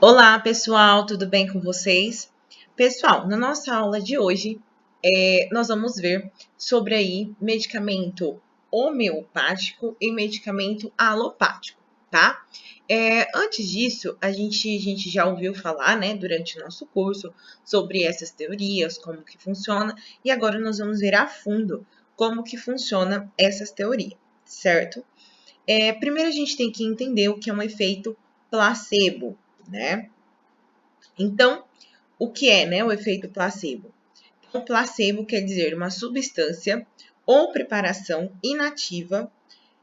Olá, pessoal, tudo bem com vocês? Pessoal, na nossa aula de hoje, nós vamos ver sobre aí medicamento homeopático e medicamento alopático, tá? Antes disso, a gente já ouviu falar, né, durante o nosso curso, sobre essas teorias, como que funciona, e agora nós vamos ver a fundo como que funciona essas teorias, certo? Primeiro a gente tem que entender o que é um efeito placebo, né? Então, o que é, né, o efeito placebo? O placebo quer dizer uma substância ou preparação inativa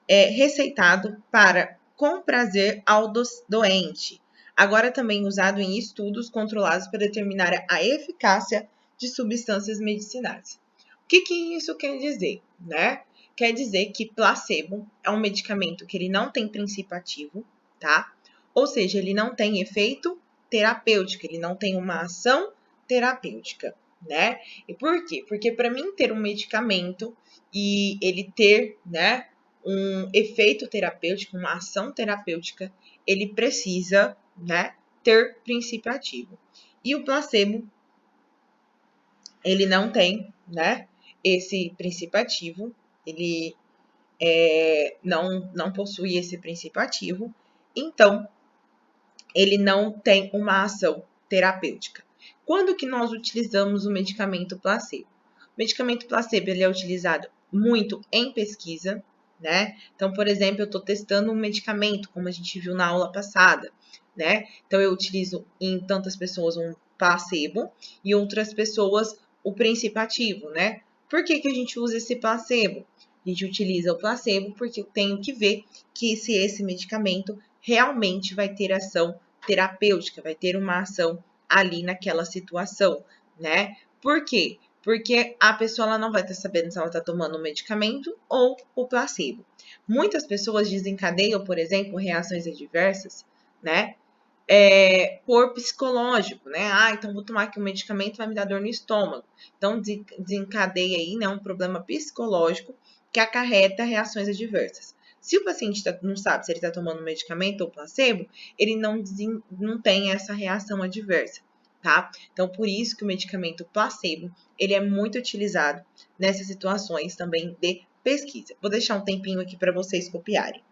receitado para comprazer ao doente. Agora também usado em estudos controlados para determinar a eficácia de substâncias medicinais. O que isso quer dizer, né? Quer dizer que placebo é um medicamento que ele não tem princípio ativo, tá? Ou seja, ele não tem efeito terapêutico, ele não tem uma ação terapêutica, né? E por quê? Porque para mim ter um medicamento e ele ter, né, um efeito terapêutico, uma ação terapêutica, ele precisa, né, ter princípio ativo. E o placebo, ele não tem, né, esse princípio ativo, ele não possui esse princípio ativo, então ele não tem uma ação terapêutica. Quando que nós utilizamos o medicamento placebo? O medicamento placebo ele é utilizado muito em pesquisa, né? Então, por exemplo, eu estou testando um medicamento, como a gente viu na aula passada, né? Então, eu utilizo em tantas pessoas um placebo e outras pessoas o princípio ativo, né? Por que a gente usa esse placebo? A gente utiliza o placebo porque eu tenho que ver que se esse medicamento realmente vai ter ação terapêutica, vai ter uma ação ali naquela situação, né? Por quê? Porque a pessoa ela não vai estar sabendo se ela está tomando um medicamento ou o placebo. Muitas pessoas desencadeiam, por exemplo, reações adversas, né? Por psicológico, né? Ah, então vou tomar aqui um medicamento, vai me dar dor no estômago. Então desencadeia aí, né, um problema psicológico que acarreta reações adversas. Se o paciente não sabe se ele está tomando medicamento ou placebo, ele não tem essa reação adversa, tá? Então, por isso que o medicamento placebo, ele é muito utilizado nessas situações também de pesquisa. Vou deixar um tempinho aqui para vocês copiarem.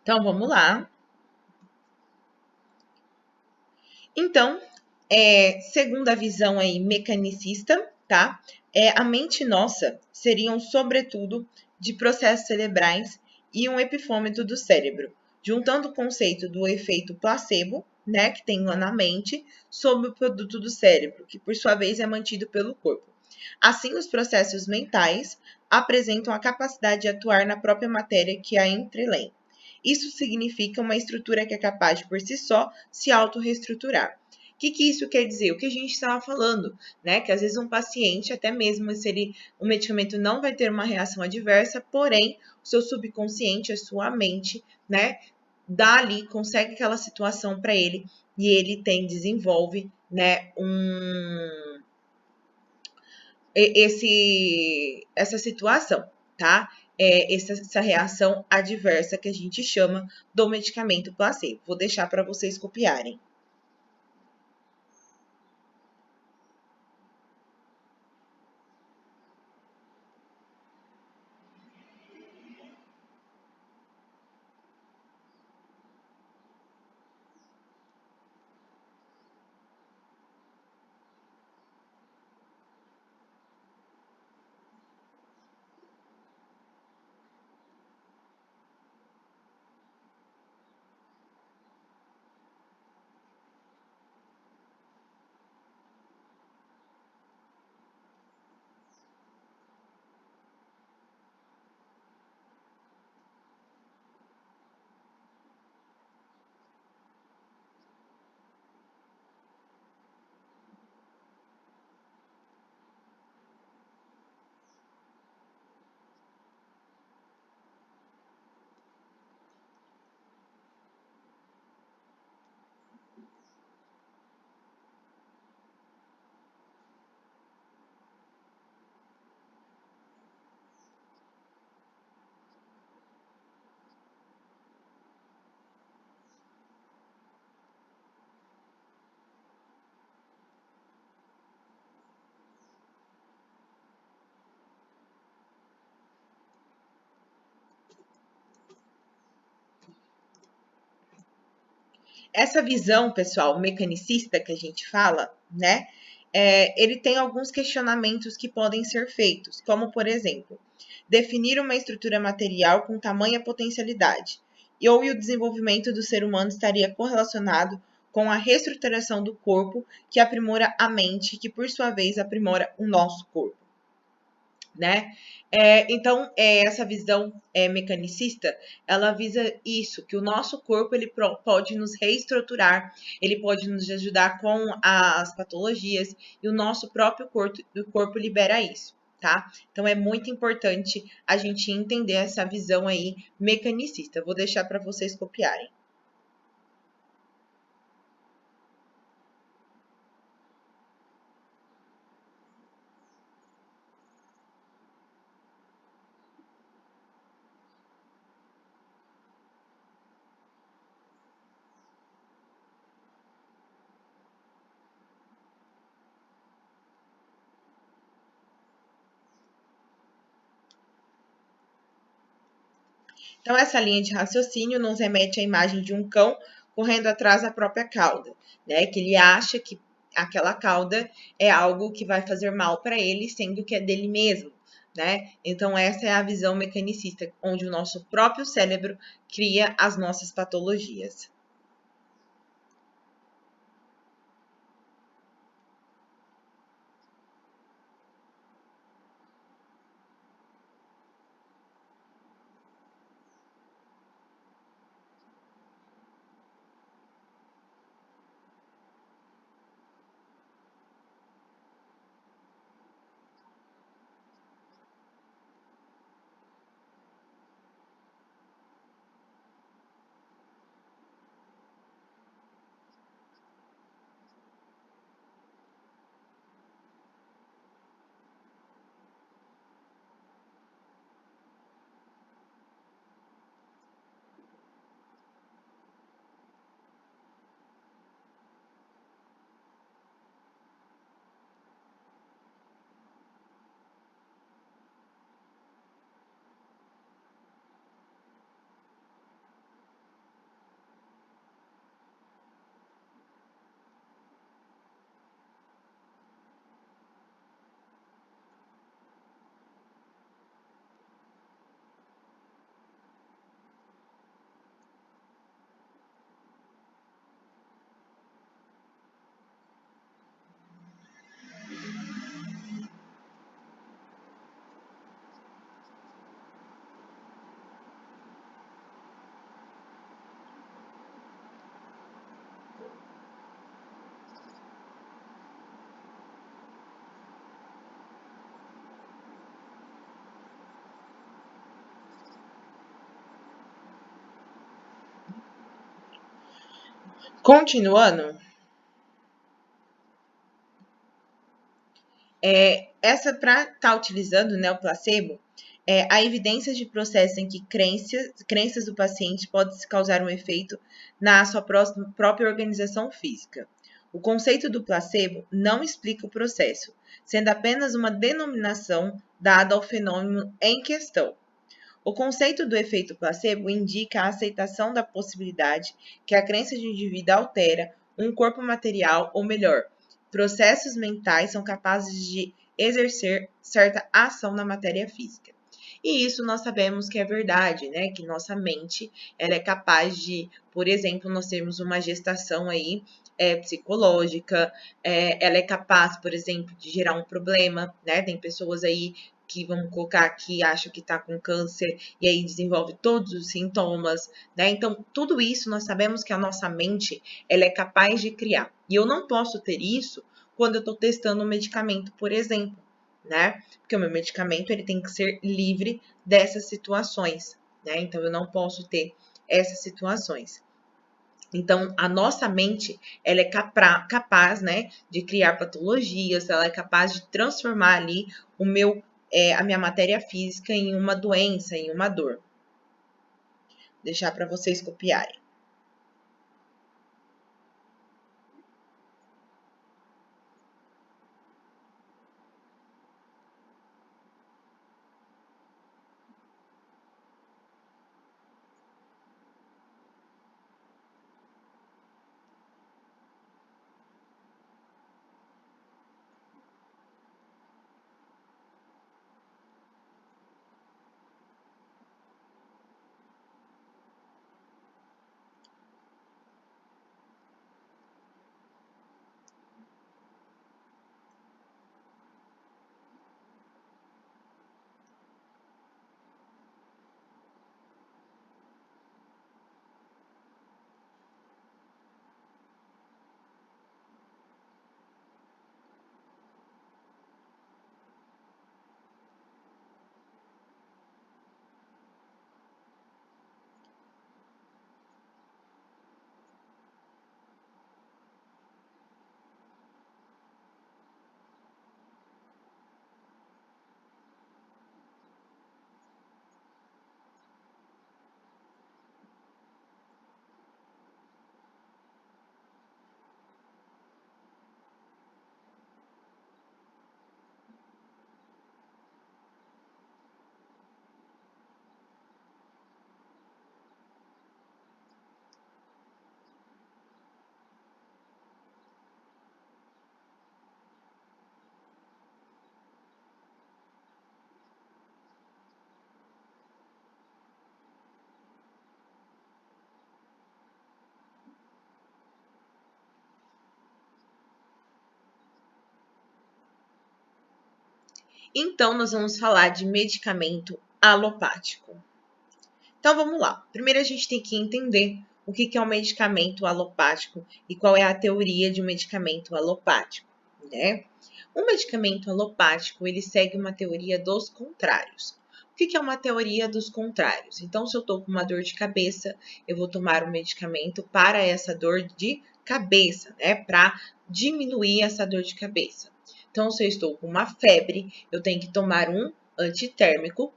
Então, vamos lá. Então, segundo a visão aí mecanicista, tá? A mente nossa seriam, sobretudo, de processos cerebrais e um epifômetro do cérebro, juntando o conceito do efeito placebo, né, que tem lá na mente, sobre o produto do cérebro, que por sua vez é mantido pelo corpo. Assim, os processos mentais apresentam a capacidade de atuar na própria matéria que a entrelém. Isso significa uma estrutura que é capaz de, por si só, se autorreestruturar. O que isso quer dizer? O que a gente estava falando, né? Que às vezes um paciente, até mesmo se ele, o medicamento não vai ter uma reação adversa, porém, o seu subconsciente, a sua mente, né? Dá ali, consegue aquela situação para ele e ele desenvolve, né? Essa situação, tá? Essa reação adversa que a gente chama do medicamento placebo. Vou deixar para vocês copiarem. Essa visão, pessoal, mecanicista que a gente fala, né? Ele tem alguns questionamentos que podem ser feitos, como, por exemplo, definir uma estrutura material com tamanha potencialidade, ou o desenvolvimento do ser humano estaria correlacionado com a reestruturação do corpo, que aprimora a mente, que por sua vez aprimora o nosso corpo, né? Então, essa visão mecanicista, ela visa isso, que o nosso corpo ele pode nos reestruturar, ele pode nos ajudar com as patologias e o nosso próprio corpo libera isso, tá? Então, é muito importante a gente entender essa visão aí mecanicista. Vou deixar para vocês copiarem. Então, essa linha de raciocínio nos remete à imagem de um cão correndo atrás da própria cauda, né? Que ele acha que aquela cauda é algo que vai fazer mal para ele, sendo que é dele mesmo, né? Então, essa é a visão mecanicista, onde o nosso próprio cérebro cria as nossas patologias. Continuando, essa para estar utilizando, né, o placebo, a evidência de processos em que crenças do paciente podem causar um efeito na sua própria organização física. O conceito do placebo não explica o processo, sendo apenas uma denominação dada ao fenômeno em questão. O conceito do efeito placebo indica a aceitação da possibilidade que a crença de um indivíduo altera um corpo material, ou melhor, processos mentais são capazes de exercer certa ação na matéria física. E isso nós sabemos que é verdade, né? Que nossa mente ela é capaz de, por exemplo, nós temos uma gestação aí psicológica, ela é capaz, por exemplo, de gerar um problema, né? Tem pessoas aí que vamos colocar aqui, acham que está com câncer e aí desenvolve todos os sintomas, né? Então, tudo isso nós sabemos que a nossa mente ela é capaz de criar. E eu não posso ter isso quando eu estou testando um medicamento, por exemplo, né? Porque o meu medicamento ele tem que ser livre dessas situações, né? Então, eu não posso ter essas situações. Então, a nossa mente, ela é capaz, né, de criar patologias, ela é capaz de transformar ali a minha matéria física em uma doença, em uma dor. Vou deixar para vocês copiarem. Então, nós vamos falar de medicamento alopático. Então, vamos lá. Primeiro, a gente tem que entender o que é um medicamento alopático e qual é a teoria de um medicamento alopático, né? O medicamento alopático, ele segue uma teoria dos contrários. O que é uma teoria dos contrários? Então, se eu estou com uma dor de cabeça, eu vou tomar um medicamento para essa dor de cabeça, né? Para diminuir essa dor de cabeça. Então, se eu estou com uma febre, eu tenho que tomar um antitérmico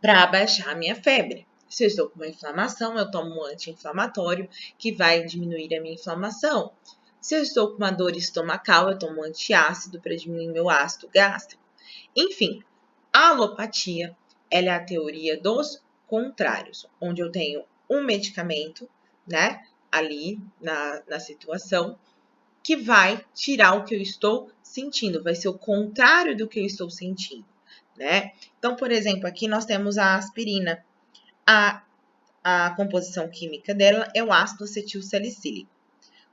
para abaixar a minha febre. Se eu estou com uma inflamação, eu tomo um anti-inflamatório que vai diminuir a minha inflamação. Se eu estou com uma dor estomacal, eu tomo um antiácido para diminuir meu ácido gástrico. Enfim, a alopatia ela é a teoria dos contrários, onde eu tenho um medicamento, né, ali na situação, que vai tirar o que eu estou sentindo, vai ser o contrário do que eu estou sentindo, né? Então, por exemplo, aqui nós temos a aspirina. A composição química dela é o ácido acetilsalicílico.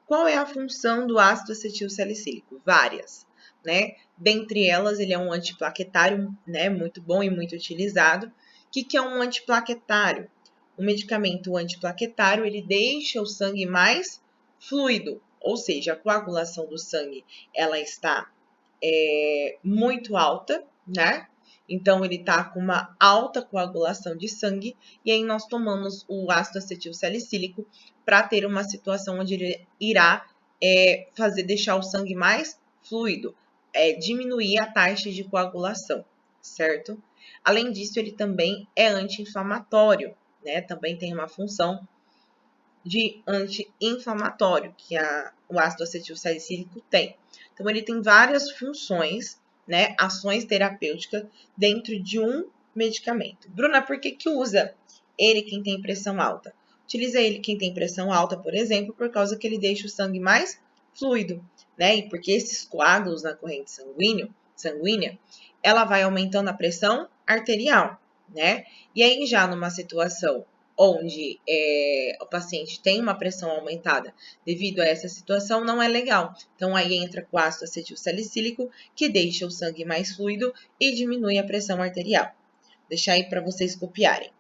Qual é a função do ácido acetilsalicílico? Várias, né? Dentre elas, ele é um antiplaquetário, né, muito bom e muito utilizado. O que é um antiplaquetário? O medicamento antiplaquetário, ele deixa o sangue mais fluido, ou seja, a coagulação do sangue, ela está muito alta, né? Então, ele está com uma alta coagulação de sangue, e aí nós tomamos o ácido acetil salicílico para ter uma situação onde ele irá deixar o sangue mais fluido, diminuir a taxa de coagulação, certo? Além disso, ele também é anti-inflamatório, né? Também tem uma função de anti-inflamatório que o ácido acetil salicílico tem. Então, ele tem várias funções, né? Ações terapêuticas dentro de um medicamento. Bruna, por que usa ele quem tem pressão alta? Utiliza ele quem tem pressão alta, por exemplo, por causa que ele deixa o sangue mais fluido, né? E porque esses coágulos na corrente sanguínea, ela vai aumentando a pressão arterial, né? E aí, já numa situação onde o paciente tem uma pressão aumentada devido a essa situação, não é legal. Então, aí entra com o ácido acetil salicílico, que deixa o sangue mais fluido e diminui a pressão arterial. Vou deixar aí para vocês copiarem.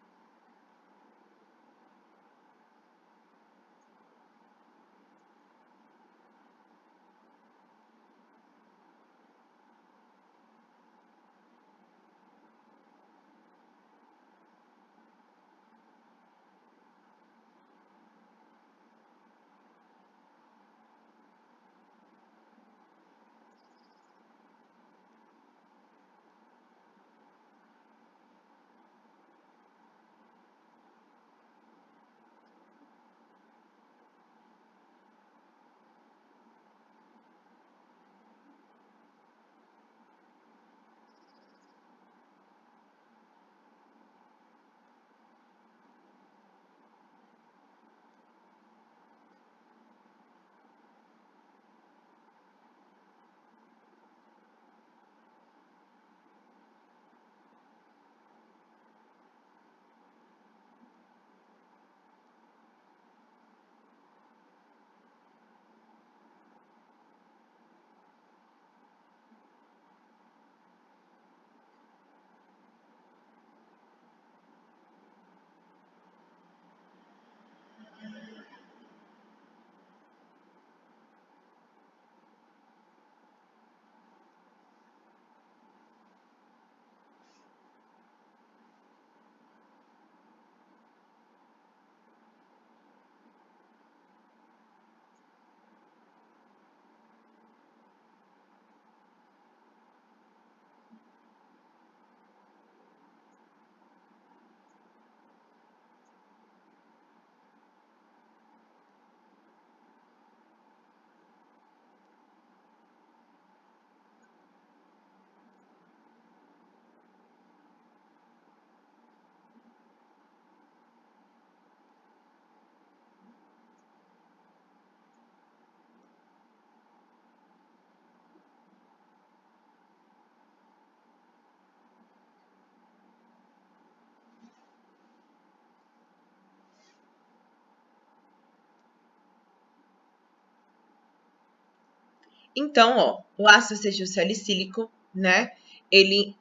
Então, o ácido acetil salicílico, né, ele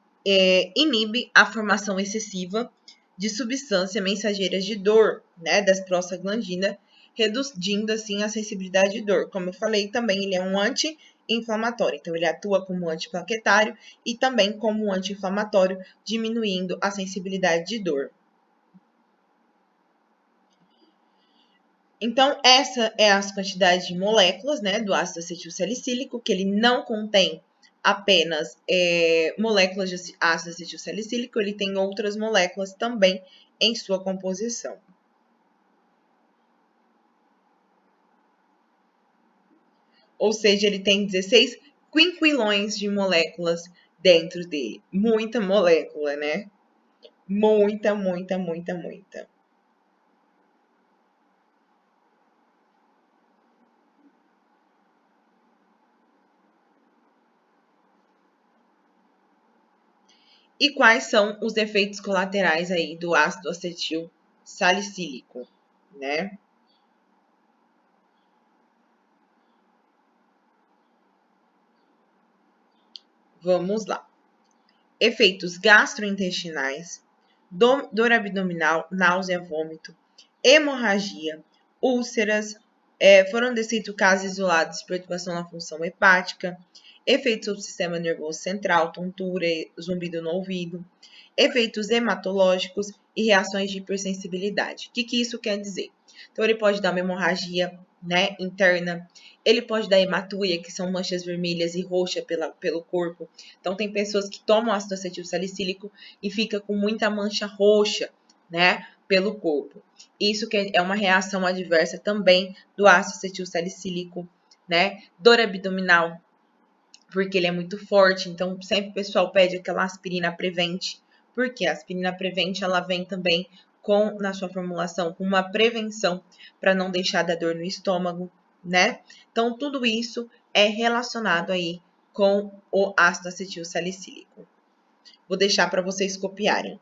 inibe a formação excessiva de substâncias mensageiras de dor, né, das prostaglandinas, reduzindo assim a sensibilidade de dor. Como eu falei, também ele é um anti-inflamatório, então ele atua como antiplaquetário e também como anti-inflamatório, diminuindo a sensibilidade de dor. Então, essa é as quantidades de moléculas, né, do ácido acetil salicílico, que ele não contém apenas moléculas de ácido acetil salicílico, ele tem outras moléculas também em sua composição. Ou seja, ele tem 16 quinquilhões de moléculas dentro dele. Muita molécula, né? Muita, muita, muita, muita. E quais são os efeitos colaterais aí do ácido acetil salicílico, né? Vamos lá. Efeitos gastrointestinais, dor abdominal, náusea, vômito, hemorragia, úlceras, foram descritos casos isolados de perturbação na função hepática, efeitos sobre o sistema nervoso central, tontura, zumbido no ouvido, efeitos hematológicos e reações de hipersensibilidade. O que isso quer dizer? Então, ele pode dar uma hemorragia, né, interna, ele pode dar hematúria, que são manchas vermelhas e roxas pelo corpo. Então, tem pessoas que tomam ácido acetil salicílico e fica com muita mancha roxa, né, pelo corpo. Isso que é uma reação adversa também do ácido acetil salicílico, né? Dor abdominal, porque ele é muito forte, então sempre o pessoal pede aquela aspirina Prevent, porque a aspirina Prevent ela vem também com na sua formulação com uma prevenção para não deixar da dor no estômago, né? Então tudo isso é relacionado aí com o ácido acetil salicílico. Vou deixar para vocês copiarem.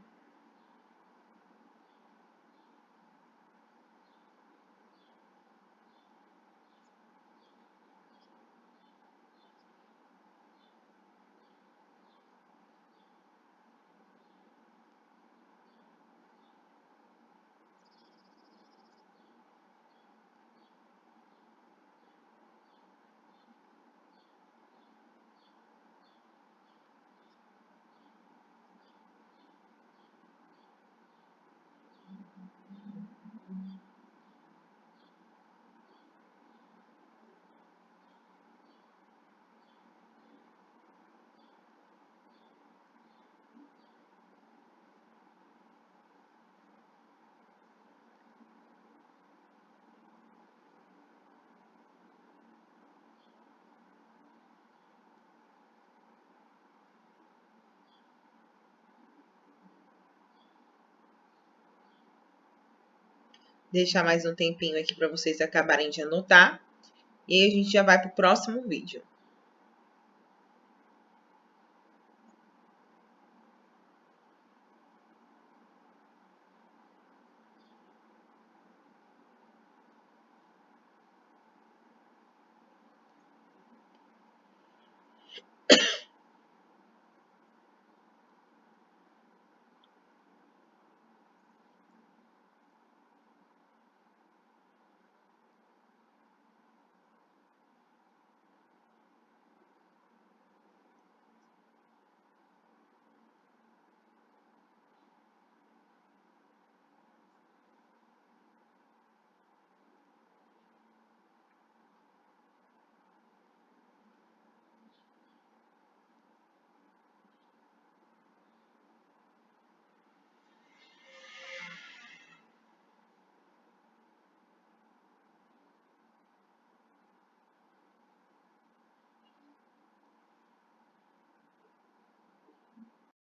Deixar mais um tempinho aqui para vocês acabarem de anotar. E aí a gente já vai para o próximo vídeo.